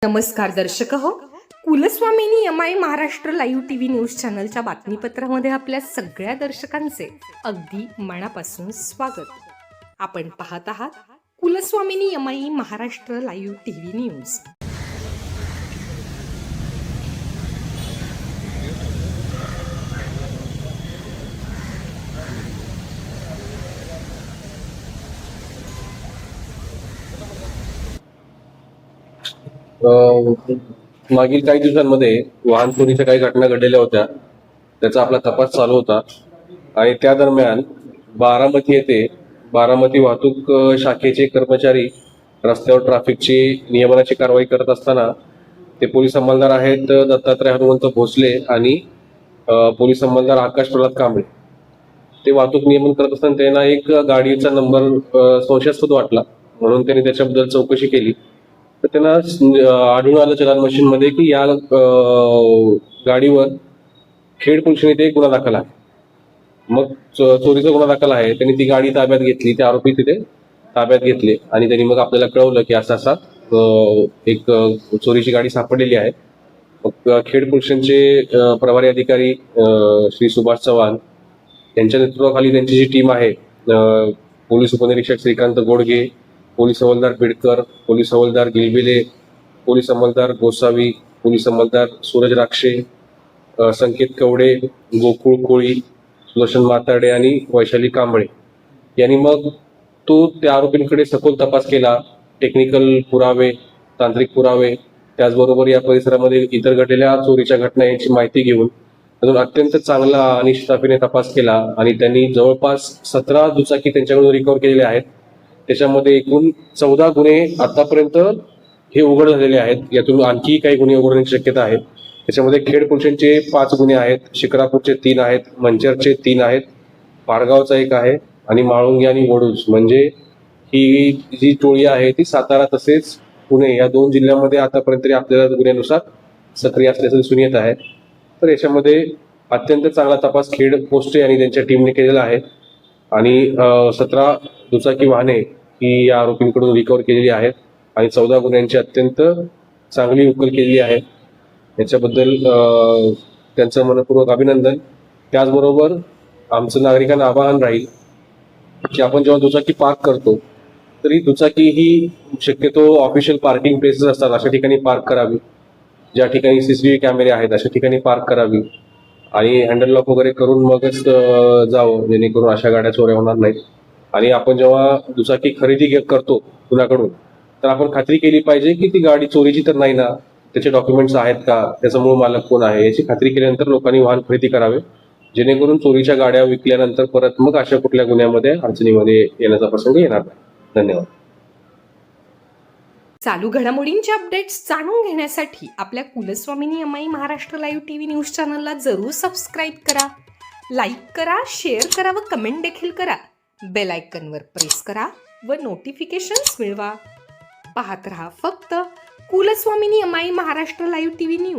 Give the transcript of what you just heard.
नमस्कार दर्शक हो, Kulswamini MI Maharashtra live TV news चॅनलच्या बातमीपत्रामध्ये आपल्या सगळ्या दर्शकांचे अगदी मनापासून स्वागत. आपण पाहत आहात Kulswamini MI Maharashtra live TV news. मागील काही दिवसांमध्ये वाहन चोरीच्या काही घटना घडलेल्या होत्या. त्याचा आपला तपास चालू होता आणि त्या दरम्यान बारामती येथे बारामती वाहतूक शाखेचे कर्मचारी रस्त्यावर ट्रॅफिकची नियमनाची कारवाई करत असताना ते पोलीस अंमलदार आहेत दत्तात्रय हनुमंत भोसले आणि पोलीस अंमलदार आकाश प्रल्हाद कांबळे. ते वाहतूक नियमन करत असताना त्यांना एक गाडीचा नंबर संशयास्पद वाटला, म्हणून त्यांनी त्याच्याबद्दल चौकशी केली. तर त्यांना आढळून आलं चलान मशीन मध्ये की या गाडीवर खेड पोलिसांनी ते गुन्हा दाखल आहे. मग चोरीचा गुन्हा दाखल आहे. त्यांनी ती गाडी ताब्यात घेतली, ते आरोपी तिथे ताब्यात घेतले आणि त्यांनी मग आपल्याला कळवलं की असा एक चोरीची गाडी सापडलेली आहे. मग खेड पोलिसांचे प्रभारी अधिकारी श्री सुभाष चव्हाण यांच्या नेतृत्वाखाली त्यांची जी टीम आहे, पोलीस उपनिरीक्षक श्रीकांत गोडगे, पोलीस हवालदार बिडकर, पोलीस हवालदार गिलबिले, पोलीस अंमलदार गोसावी, पोलीस अंमलदार सूरज राक्षे, संकेत कवडे, गोकुळ कोळी, सुदर्शन माताडे आणि वैशाली कांबळे यांनी मग त्या आरोपींकडे सखोल तपास केला. टेक्निकल पुरावे, तांत्रिक पुरावे, त्याचबरोबर या परिसरामध्ये इतर घडलेल्या चोरीच्या घटना यांची माहिती घेऊन अजून अत्यंत चांगला आणि शिस्ताफीने तपास केला आणि त्यांनी जवळपास 17 दुचाकी त्यांच्याकडून रिकव्हर केलेल्या आहेत. त्याच्यामध्ये एकूण 14 गुन्हे आतापर्यंत हे उघड झालेले आहेत. यातून आणखी काही गुन्हे उघडण्याची शक्यता आहे. त्याच्यामध्ये खेड पोलिसांचे 5 गुन्हे आहेत, शिक्रापूरचे 3 आहेत, मंचरचे 3 आहेत, पारगावचा 1 आहे आणि माळुंगी आणि वडूज म्हणजे ही जी टोळी आहे ती सातारा तसेच पुणे या 2 जिल्ह्यांमध्ये आतापर्यंत आपल्याला गुन्ह्यानुसार सक्रिय असल्याचं दिसून येत आहे. तर याच्यामध्ये अत्यंत चांगला तपास खेड पोस्टे आणि त्यांच्या टीमने केलेला आहे आणि 17 दुचाकी वाहने ही या आरोपींकडून रिकव्हर केलेली आहेत आणि 14 गुन्ह्यांची अत्यंत चांगली उकल केलेली आहे. याच्याबद्दल त्यांचं मनपूर्वक अभिनंदन. त्याचबरोबर आमचं नागरिकांना आवाहन राहील की आपण जेव्हा दुचाकी पार्क करतो तरी दुचाकी ही शक्यतो ऑफिशियल पार्किंग प्लेसेस असतात अशा ठिकाणी पार्क करावी. ज्या ठिकाणी सीसीटीव्ही कॅमेरे आहेत अशा ठिकाणी पार्क करावी आणि हँडल लॉक वगैरे करून मगच जावं, जेणेकरून अशा गाड्या चोऱ्या होणार नाहीत. आणि आपण जेव्हा दुचाकी खरेदी करतो कुणाकडून तर आपण खात्री केली पाहिजे की ती गाडी चोरीची तर नाही ना, त्याचे डॉक्युमेंट्स आहेत का, त्याचा मूळ मालक कोण आहे याची खात्री केल्यानंतर लोकांनी वाहन खरेदी करावे, जेणेकरून चोरीच्या गाड्या विकल्यानंतर परत मग अशा कुठल्या गुन्ह्यामध्ये अडचणीमध्ये येण्याचा प्रसंग येणार नाही. धन्यवाद. चालू घडामोडींचे अपडेट्स जाणून घेण्यासाठी आपल्या Kulswamini MI Maharashtra live TV news चॅनलला जरूर सबस्क्राईब करा, लाईक करा, शेअर करा व कमेंट देखील करा. बेल आयकॉनवर प्रेस करा व नोटिफिकेशन्स मिळवा. पाहत रहा फक्त Kulswamini MI Maharashtra live TV news.